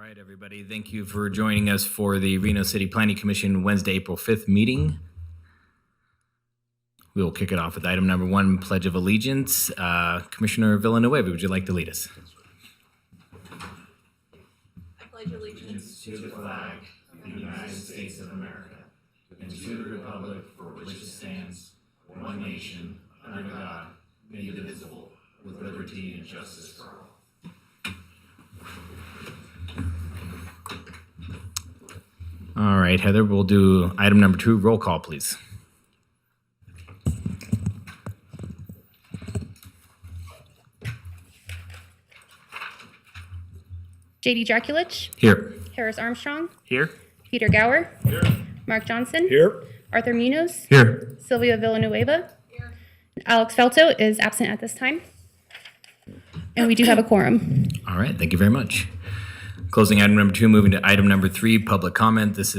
right, everybody. Thank you for joining us for the Reno City Planning Commission Wednesday, April 5th meeting. We will kick it off with item number 1, Pledge of Allegiance. Commissioner Villanueva, would you like to lead us? I pledge allegiance To the flag of the United States of America and to the republic for which it stands, one nation, under God, indivisible, with liberty and justice for all. All right, Heather, we'll do item number 2, roll call, please. J.D. Draculich, Here. Harris Armstrong, Here. Peter Gower, Mark Johnson, Here. Arthur Munoz, Here. Sylvia Villanueva. Alex Felto is absent at this time. And we do have a quorum. All right, thank you very much. Closing item number 2, moving to item number 3, public comment. This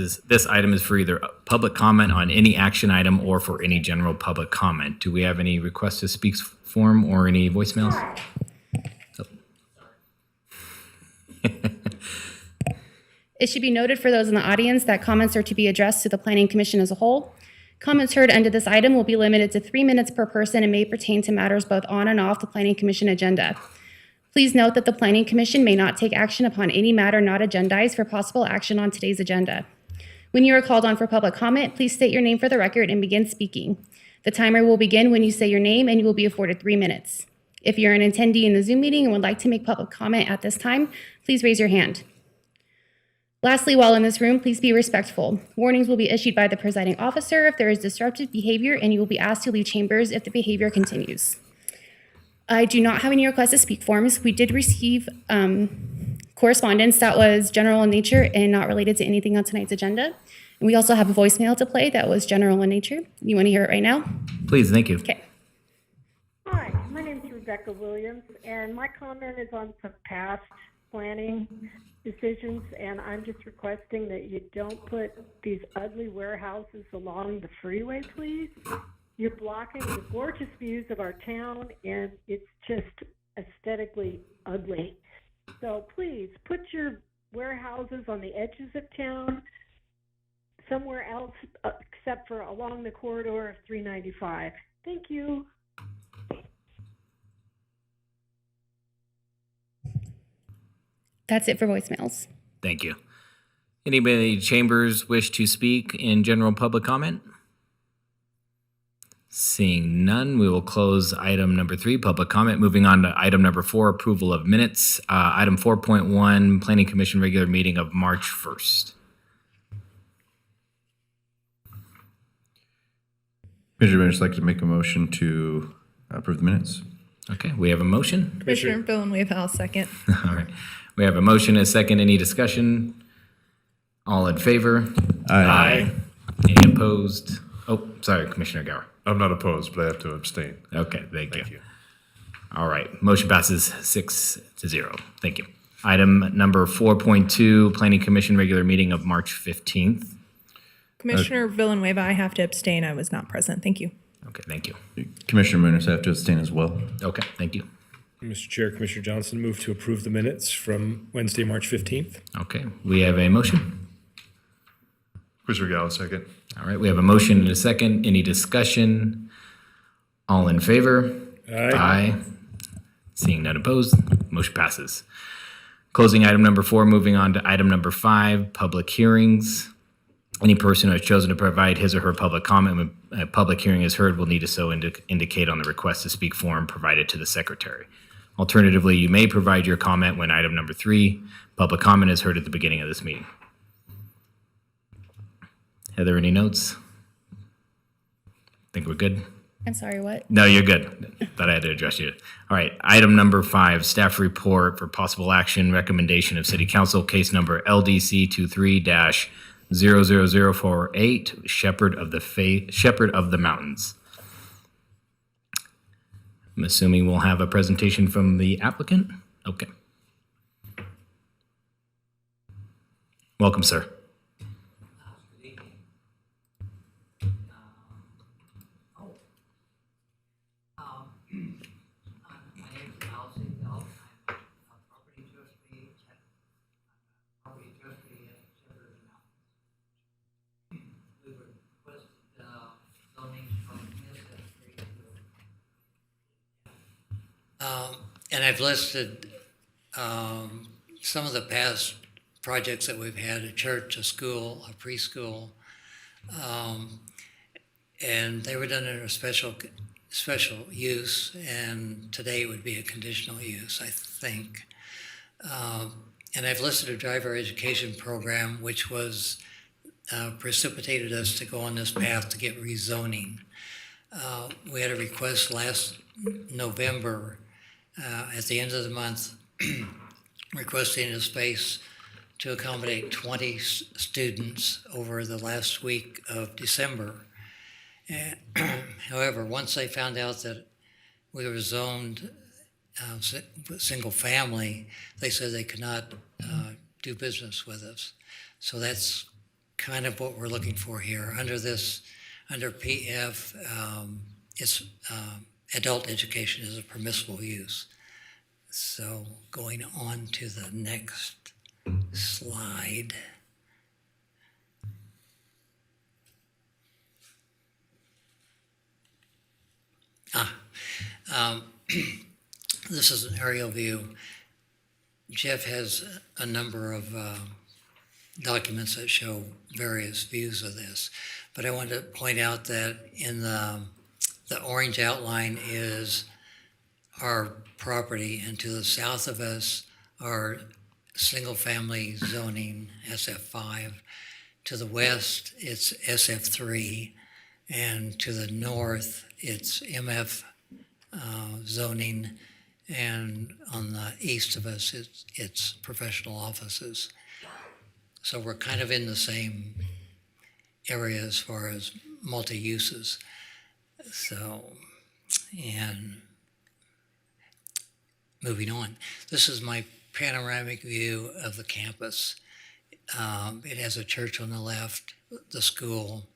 item is for either public comment on any action item or for any general public comment. Do we have any requests to speak form or any voicemails? It should be noted for those in the audience that comments are to be addressed to the Planning Commission as a whole. Comments heard under this item will be limited to 3 minutes per person and may pertain to matters both on and off the Planning Commission agenda. Please note that the Planning Commission may not take action upon any matter not agendized for possible action on today's agenda. When you are called on for public comment, please state your name for the record and begin speaking. The timer will begin when you say your name and you will be afforded 3 minutes. If you're an attendee in the Zoom meeting and would like to make public comment at this time, please raise your hand. Lastly, while in this room, please be respectful. Warnings will be issued by the presiding officer if there is disruptive behavior, and you will be asked to leave chambers if the behavior continues. I do not have any requests to speak forms. We did receive correspondence that was general in nature and not related to anything on tonight's agenda. And we also have a voicemail to play that was general in nature. You want to hear it right now? Please, thank you. Okay. Hi, my name is Rebecca Williams, and my comment is on some past planning decisions, and I'm just requesting that you don't put these ugly warehouses along the freeway, please. You're blocking the gorgeous views of our town, and it's just aesthetically ugly. So please, put your warehouses on the edges of town, somewhere else except for along the corridor of 395. Thank you. That's it for voicemails. Thank you. Anybody in chambers wish to speak in general public comment? Seeing none, we will close item number 3, public comment. Moving on to item number 4, approval of minutes. Item 4.1, Planning Commission regular meeting of March 1st. Commissioner, I'd just like to make a motion to approve the minutes. Okay, we have a motion. Commissioner Villanueva, I'll second. All right. We have a motion and a second. Any discussion? All in favor? Aye. Any opposed? Oh, sorry, Commissioner Gower. I'm not opposed, but I have to abstain. Okay, thank you. Thank you. All right, motion passes 6-0. Thank you. Item number 4.2, Planning Commission regular meeting of March 15th. Commissioner Villanueva, I have to abstain. I was not present. Thank you. Okay, thank you. Commissioner Munoz, I have to abstain as well. Okay, thank you. Mr. Chair, Commissioner Johnson, move to approve the minutes from Wednesday, March 15th. Okay, we have a motion. Commissioner Gallo, second. All right, we have a motion and a second. Any discussion? All in favor? Aye. Seeing none opposed, motion passes. Closing item number 4, moving on to item number 5, public hearings. Any person who has chosen to provide his or her public comment when a public hearing is heard will need to so indicate on the request to speak form provided to the secretary. Alternatively, you may provide your comment when item number 3, public comment, is heard at the beginning of this meeting. Heather, any notes? Think we're good? I'm sorry, what? No, you're good. Thought I had to address you. All right, item number 5, staff report for possible action, recommendation of City Council, case number LDC 23-00048, Shepherd of the Mountains. I'm assuming we'll have a presentation from the applicant? Okay. Welcome, sir. And I've listed some of the past projects that we've had: a church, a school, a preschool, and they were done under a special use, and today would be a conditional use, I think. And I've listed a driver education program, which was precipitated us to go on this path to get rezoning. We had a request last November, at the end of the month, requesting a space to accommodate 20 students over the last week of December. However, once they found out that we were zoned single family, they said they could not do business with us. So that's kind of what we're looking for here. Under PF, it's adult education is a permissible use. So going on to the next slide. This is an aerial view. Jeff has a number of documents that show various views of this, but I wanted to point out that in the orange outline is our property, and to the south of us are single-family zoning, SF5. To the west, it's SF3, and to the north, it's MF zoning, and on the east of us, it's professional offices. So we're kind of in the same area as far as multi-uses. So, and moving on. This is my panoramic view of the campus. It has a church on the left, the school.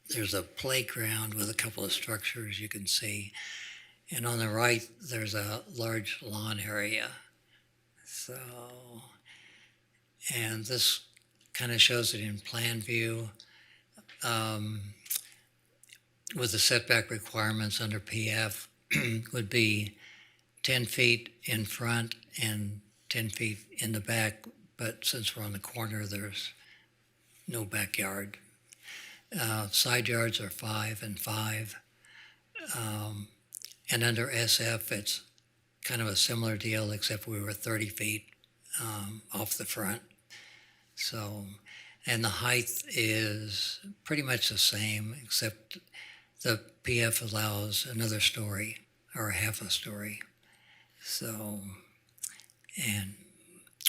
There's a playground with a couple of structures you can see. And on the right, there's a large lawn area. So, and this kind of shows it in plan view. With the setback requirements under PF would be 10 feet in front and 10 feet in the back, but since we're on the corner, there's no backyard. Side yards are 5 and 5. And under SF, it's kind of a similar deal, except we were 30 feet off the front. So, and the height is pretty much the same, except the PF allows another story or half a story. So, and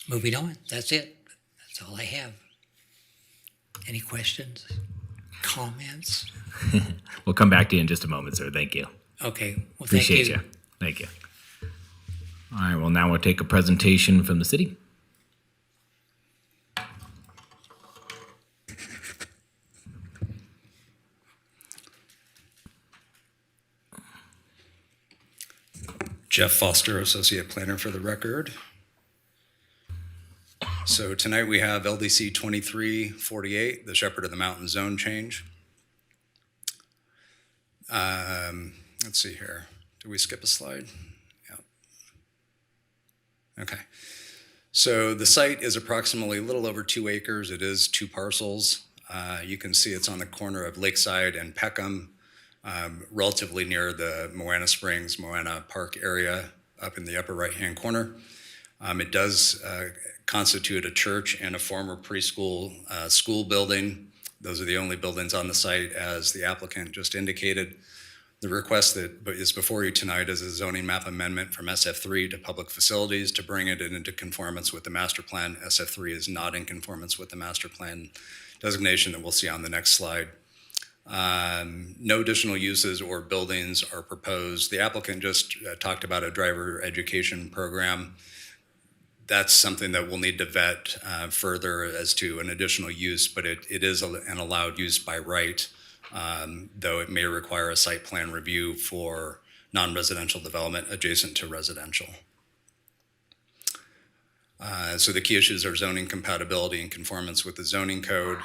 moving on, that's it. That's all I have. Any questions, comments? We'll come back to you in just a moment, sir. Thank you. Okay, well, Appreciate thank you. Thank you. All right, well, now we'll take a presentation from the city. Jeff Foster, Associate Planner for the record. So tonight we have LDC 2348, the Shepherd of the Mountain zone change. Let's see here. Did we skip a slide? Yeah. Okay. So the site is approximately a little over 2 acres. It is 2 parcels. You can see it's on the corner of Lakeside and Peckham, relatively near the Moana Springs, Moana Park area up in the upper right-hand corner. It does constitute a church and a former preschool school building. Those are the only buildings on the site, as the applicant just indicated. The request that is before you tonight is a zoning map amendment from SF3 to public facilities to bring it into conformance with the master plan. SF3 is not in conformance with the master plan designation that we'll see on the next slide. No additional uses or buildings are proposed. The applicant just talked about a driver education program. That's something that we'll need to vet further as to an additional use, but it is an allowed use by right, though it may require a site plan review for non-residential development adjacent to residential. So the key issues are zoning compatibility and conformance with the zoning code.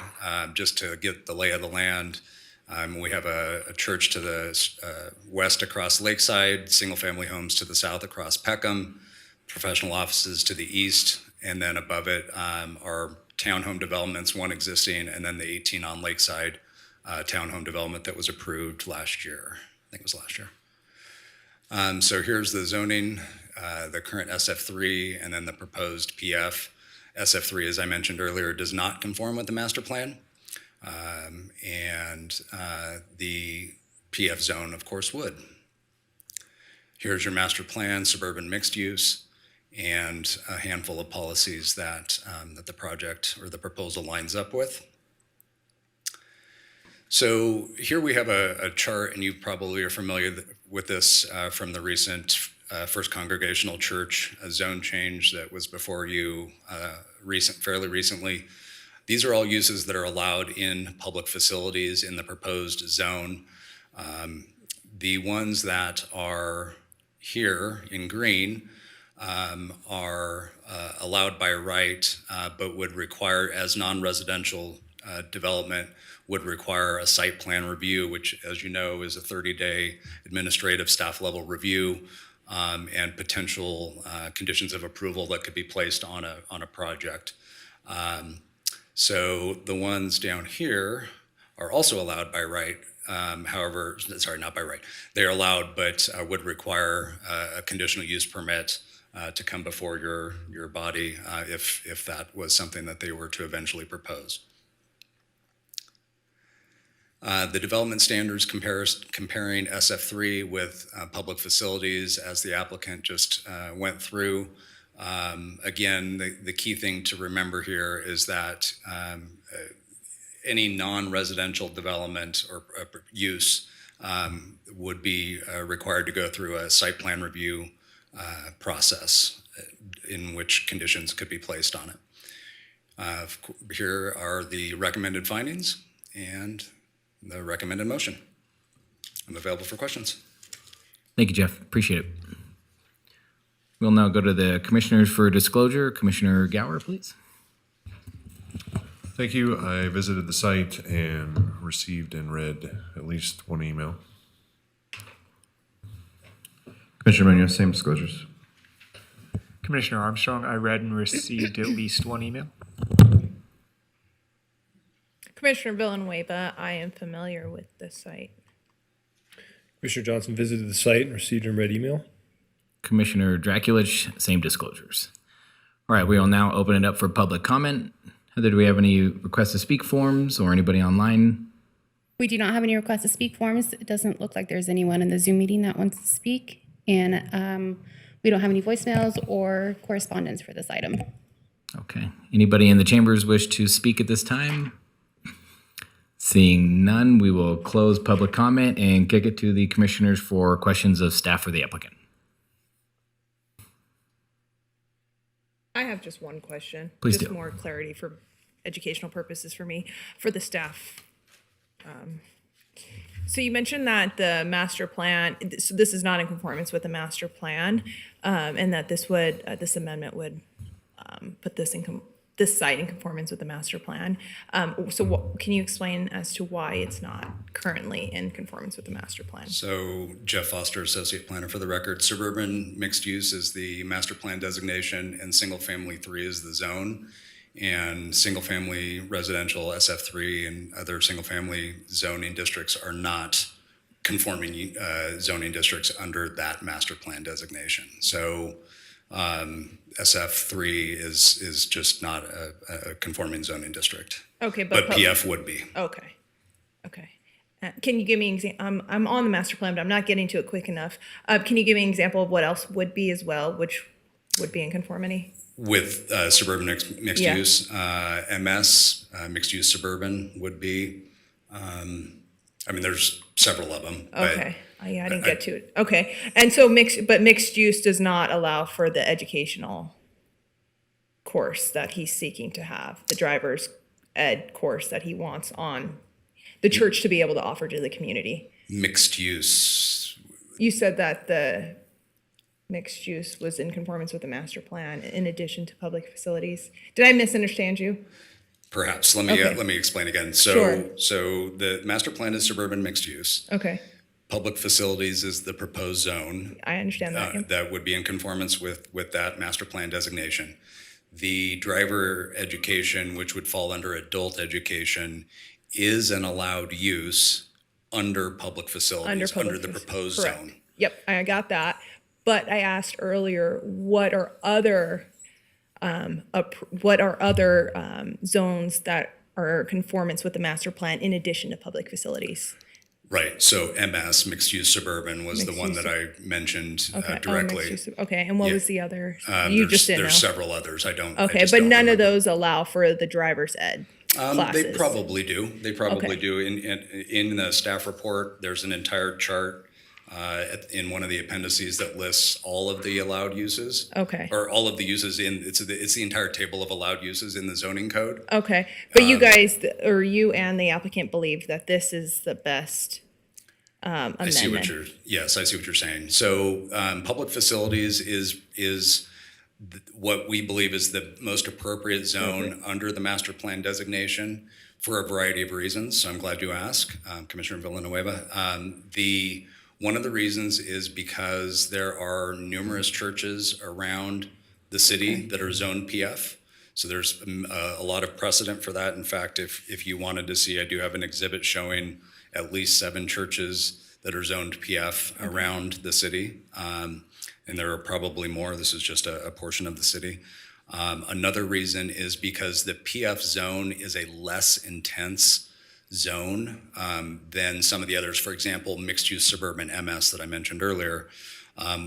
Just to get the lay of the land, We have a church to the west across Lakeside, single-family homes to the south across Peckham, professional offices to the east, and then above it are townhome developments, one existing, and then the 18 on Lakeside townhome development that was approved last year. I think it was last year. So here's the zoning, the current SF3, and then the proposed PF. SF3, as I mentioned earlier, does not conform with the master plan. And the PF zone, of course, would. Here's your master plan, suburban mixed use, and a handful of policies that, that the project or the proposal lines up with. So here we have a chart, and you probably are familiar with this from the recent First Congregational Church zone change that was before you fairly recently. These are all uses that are allowed in public facilities in the proposed zone. The ones that are here in green are allowed by right, but would require, as non-residential development, would require a site plan review, which, as you know, is a 30-day administrative staff level review, and potential conditions of approval that could be placed on a project. So the ones down here are also allowed by right. However, sorry, not by right. They are allowed, but would require a conditional use permit to come before your body if that was something that they were to eventually propose. The development standards comparing SF3 with public facilities, as the applicant just went through. Again, the key thing to remember here is that any non-residential development or use would be required to go through a site plan review process in which conditions could be placed on it. Here are the recommended findings and the recommended motion. I'm available for questions. Thank you, Jeff. Appreciate it. We'll now go to the commissioners for disclosure. Commissioner Gower, please. Thank you. I visited the site and received and read at least one email. Commissioner Munoz, same disclosures. Commissioner Armstrong, I read and received at least one email. Commissioner Villanueva, I am familiar with the site. Commissioner Johnson visited the site and received and read email. Commissioner Draculich, same disclosures. All right, we will now open it up for public comment. Heather, do we have any request to speak forms or anybody online? We do not have any requests to speak forms. It doesn't look like there's anyone in the Zoom meeting that wants to speak. And we don't have any voicemails or correspondence for this item. Okay. Anybody in the chambers wish to speak at this time? Seeing none, we will close public comment and kick it to the commissioners for questions of staff or the applicant. I have just one question. Please just do. more clarity for educational purposes for me, for the staff. So you mentioned that the master plan, so this is not in conformance with the master plan, and that this would, this amendment would put this site in conformance with the master plan. Can you explain as to why it's not currently in conformance with the master plan? So Jeff Foster, Associate Planner for the record. Suburban mixed use is the master plan designation, and single family 3 is the zone. And single family residential SF3 and other single family zoning districts are not conforming zoning districts under that master plan designation. So SF3 is just not a conforming zoning district. Okay, but PF would be. Okay. Can you give me an example? I'm on the master plan, but I'm not getting to it quick enough. Can you give me an example of what else would be as well, which would be in conformity? With suburban mixed use, MS, mixed use suburban would be. I mean, there's several of them. Okay. Yeah, I didn't get to it. Okay. And so mixed use does not allow for the educational course that he's seeking to have, the driver's ed course that he wants on the church to be able to offer to the community. Mixed use. You said that the mixed use was in conformance with the master plan in addition to public facilities. Did I misunderstand you? Perhaps. Okay. Let me explain again. Sure. So the master plan is suburban mixed use. Okay, Public facilities is the proposed zone. I understand that. Yep. That would be in conformance with that master plan designation. The driver education, which would fall under adult education, is an allowed use under public facilities, under the proposed Correct. zone. Yep, I got that. But I asked earlier, what are other zones that are in conformance with the master plan in addition to public facilities? Right. So MS, mixed use suburban, was the one Mixed that I mentioned Okay. directly. Mixed use. Okay, and what Yeah. was the other? You just didn't know. There's several others. I Okay, just but don't none of remember. those allow for the driver's ed classes? They probably do. They probably Okay. do. In the staff report, there's an entire chart in one of the appendices that lists all of the allowed uses. Okay. Or all of the uses it's the entire table of allowed uses in the zoning code. Okay, but you guys, or you and the applicant believe that this is the best amendment? I see what you're saying. So public facilities is what we believe is the most appropriate zone under the master plan designation for a variety of reasons. So I'm glad you asked, Commissioner Villanueva. One of the reasons is because there are numerous churches around the city that are zoned PF. So there's a lot of precedent for that. In fact, if you wanted to see, I do have an exhibit showing at least 7 churches that are zoned PF around the city. And there are probably more. This is just a portion of the city. Another reason is because the PF zone is a less intense zone than some of the others. For example, mixed use suburban MS that I mentioned earlier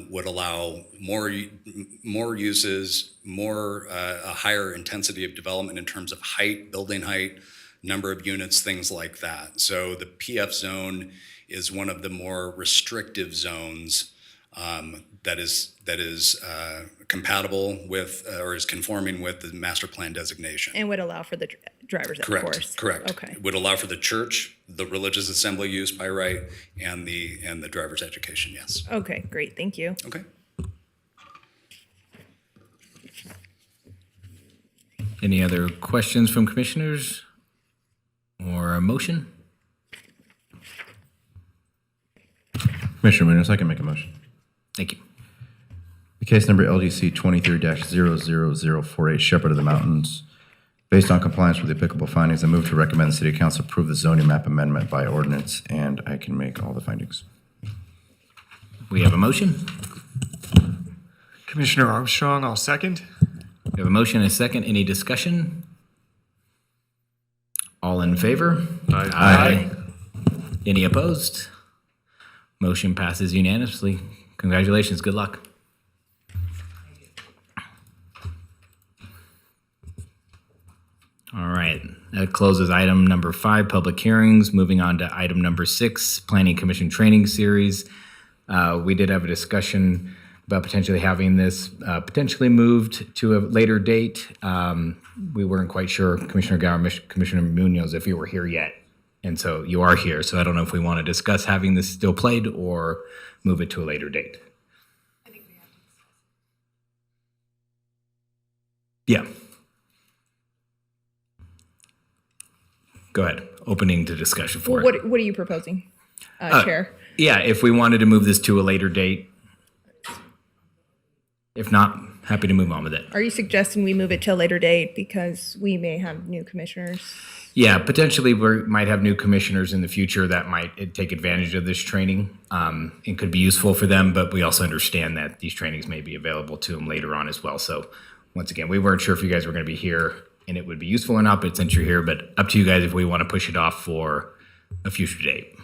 would allow more uses, a higher intensity of development in terms of height, building height, number of units, things like that. So the PF zone is one of the more restrictive zones that is compatible with or is conforming with the master plan designation. And would allow for the driver's ed course? Correct. Okay. It would allow for the church, the religious assembly use by right, and the driver's education, yes. Okay, great, thank you. Okay. Any other questions from commissioners or a motion? Commissioner Munoz, I can make a motion. Thank you. The case number LDC 23-00048, Shepherd of the Mountains. Based on compliance with the applicable findings, I move to recommend the City Council approve the zoning map amendment by ordinance, and I can make all the findings. We have a motion. Commissioner Armstrong, I'll second. We have a motion and a second. Any discussion? All in favor? Aye. Any opposed? Motion passes unanimously. Congratulations. Good luck. All right. That closes item number 5, public hearings. Moving on to item number 6, Planning Commission Training Series. We did have a discussion about potentially having this potentially moved to a later date. We weren't quite sure, Commissioner Gower, Commissioner Munoz, if you were here yet. And so you are here. So I don't know if we want to discuss having this still played or move it to a later date. Yeah. Go ahead. Opening to discussion for it. What are you proposing, Chair? Yeah, if we wanted to move this to a later date. If not, happy to move on with it. Are you suggesting we move it to a later date because we may have new commissioners? Yeah, potentially we might have new commissioners in the future that might take advantage of this training. It could be useful for them, but we also understand that these trainings may be available to them later on as well. So once again, we weren't sure if you guys were going to be here and it would be useful or not, but since you're here, but up to you guys if we want to push it off for a future date.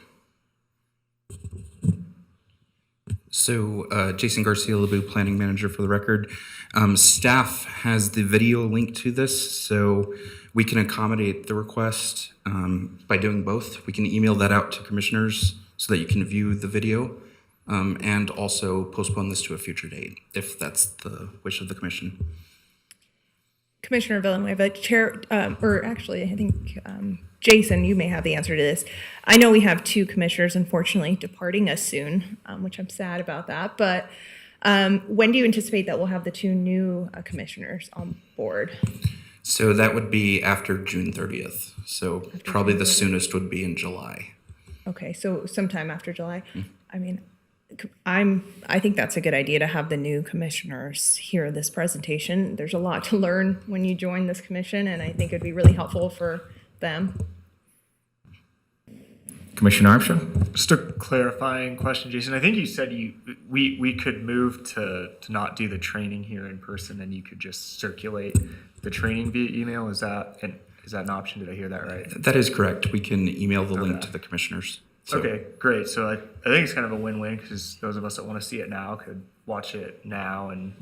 So Jason Garcia Lebu, Planning Manager for the record. Staff has the video link to this, so we can accommodate the request by doing both. We can email that out to commissioners so that you can view the video and also postpone this to a future date if that's the wish of the commission. Commissioner Villanueva, Chair, or actually, I think Jason, you may have the answer to this. I know we have 2 commissioners, unfortunately, departing us soon, which I'm sad about that. But when do you anticipate that we'll have the 2 new commissioners on board? So that would be after June 30th. So probably the soonest would be in July. Okay, so sometime after July. I mean, I think that's a good idea to have the new commissioners hear this presentation. There's a lot to learn when you join this commission, and I think it'd be really helpful for them. Commissioner Armstrong? Just a clarifying question, Jason. I think you said we could move to not do the training here in person, and you could just circulate the training via email. Is that an option? Did I hear that right? That is correct. We can email the link to the commissioners. So, Okay, great. So I think it's kind of a win-win because those of us that want to see it now could watch it now, and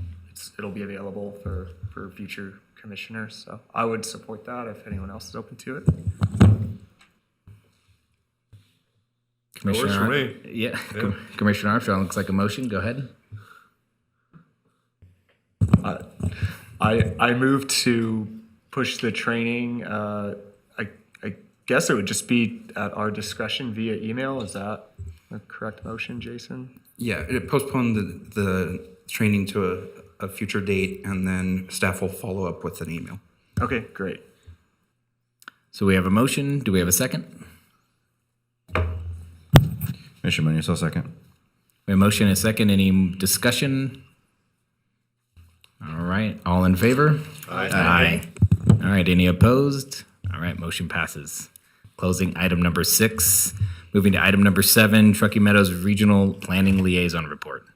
it'll be available for future commissioners. So I would support that if anyone else is open to it. works for me. Yeah. Commissioner Armstrong, looks like a motion. Go ahead. I move to push the training. I guess it would just be at our discretion via email. Is that the correct motion, Jason? yeah, it postponed the training to a future date, and then staff will follow up with an email. Okay, great. So we have a motion. Do we have a second? Commissioner Munoz, I'll second. We have a motion and a second. Any discussion? All right. All in favor? Aye. All right. Any opposed? All right. Motion passes. Closing item number 6. Moving to item number 7, Truckee Meadows Regional Planning Liaison Report.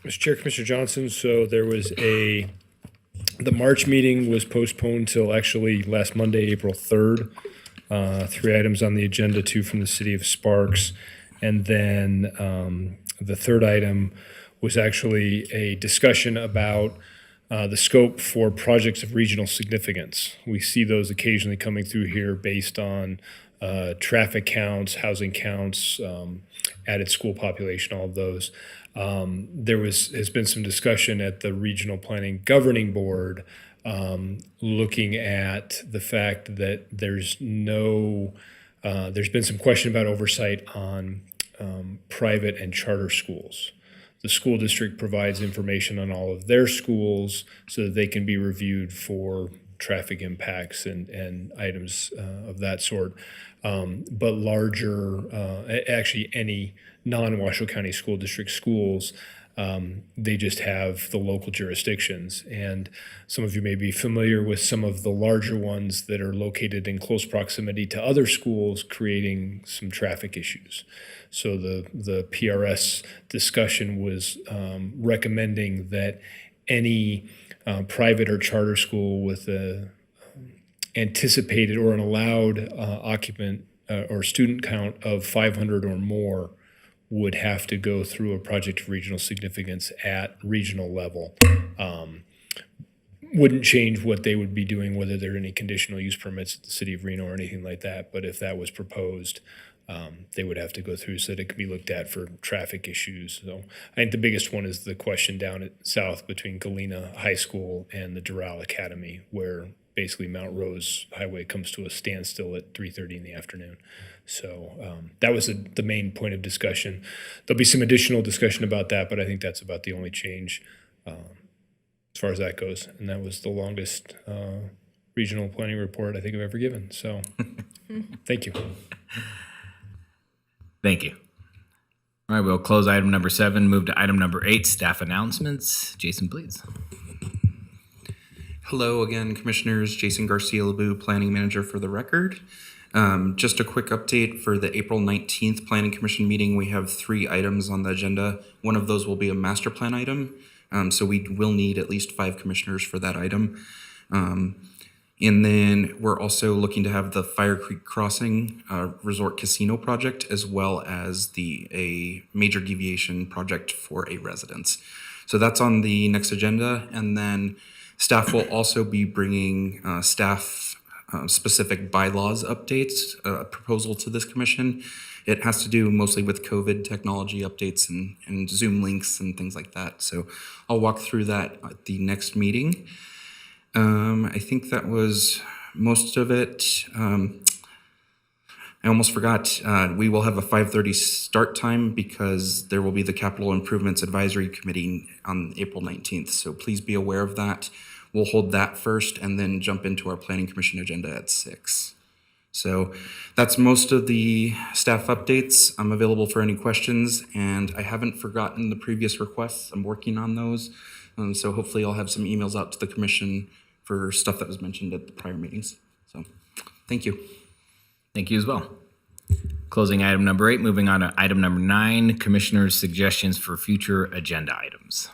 Mr. Chair, Commissioner Johnson, so there was the March meeting was postponed till actually last Monday, April 3rd. 3 items on the agenda, 2 from the city of Sparks. And then the third item was actually a discussion about the scope for projects of regional significance. We see those occasionally coming through here based on traffic counts, housing counts, added school population, all of those. Has been some discussion at the Regional Planning Governing Board looking at the fact that there's been some question about oversight on private and charter schools. The school district provides information on all of their schools so that they can be reviewed for traffic impacts and items of that sort. But larger, actually any non-Washoe County School District schools, they just have the local jurisdictions. And some of you may be familiar with some of the larger ones that are located in close proximity to other schools, creating some traffic issues. So the PRS discussion was recommending that any private or charter school with a anticipated or an allowed occupant or student count of 500 or more would have to go through a project of regional significance at regional level. Wouldn't change what they would be doing, whether there are any conditional use permits at the city of Reno or anything like that. But if that was proposed, they would have to go through so that it can be looked at for traffic issues. So I think the biggest one is the question down at south between Galena High School and the Doral Academy, where basically Mount Rose Highway comes to a standstill at 3:30 in the afternoon. So that was the main point of discussion. There'll be some additional discussion about that, but I think that's about the only change as far as that goes. And that was the longest regional planning report I think I've ever given. So thank you. Thank you. All right, we'll close item number 7, move to item number 8, staff announcements. Jason, please. Hello again, Commissioners. Jason Garcia-LeBou, Planning Manager for the record. Just a quick update for the April 19th Planning Commission meeting. We have 3 items on the agenda. One of those will be a master plan item. So we will need at least 5 commissioners for that item. And then we're also looking to have the Fire Creek Crossing Resort Casino project, as well as a major deviation project for a residence. So that's on the next agenda. And then staff will also be bringing staff-specific bylaws updates, proposal to this commission. It has to do mostly with COVID technology updates and Zoom links and things like that. So I'll walk through that at the next meeting. I think that was most of it. I almost forgot, we will have a 5:30 start time because there will be the Capital Improvements Advisory Committee on April 19th. So please be aware of that. We'll hold that first and then jump into our Planning Commission agenda at 6. So that's most of the staff updates. I'm available for any questions, and I haven't forgotten the previous requests. I'm working on those. So hopefully I'll have some emails out to the commission for stuff that was mentioned at the prior meetings. So thank you. Thank you as well. Closing item number 8, moving on to item number 9, commissioners' suggestions for future agenda items.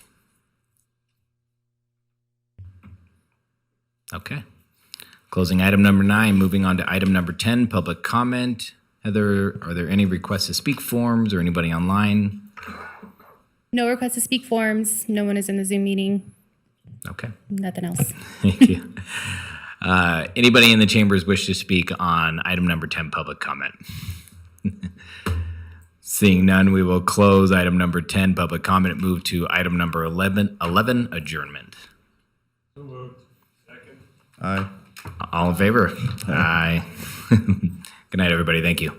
Okay. Closing item number 9, moving on to item number 10, public comment. Heather, are there any requests to speak forms or anybody online? No request to speak forms. No one is in the Zoom meeting. Okay. Nothing else. Thank you. Anybody in the chambers wish to speak on item number 10, public comment? Seeing none, we will close item number 10, public comment, and move to item number 11, adjournment. Aye. All in favor? Aye. Good night, everybody. Thank you.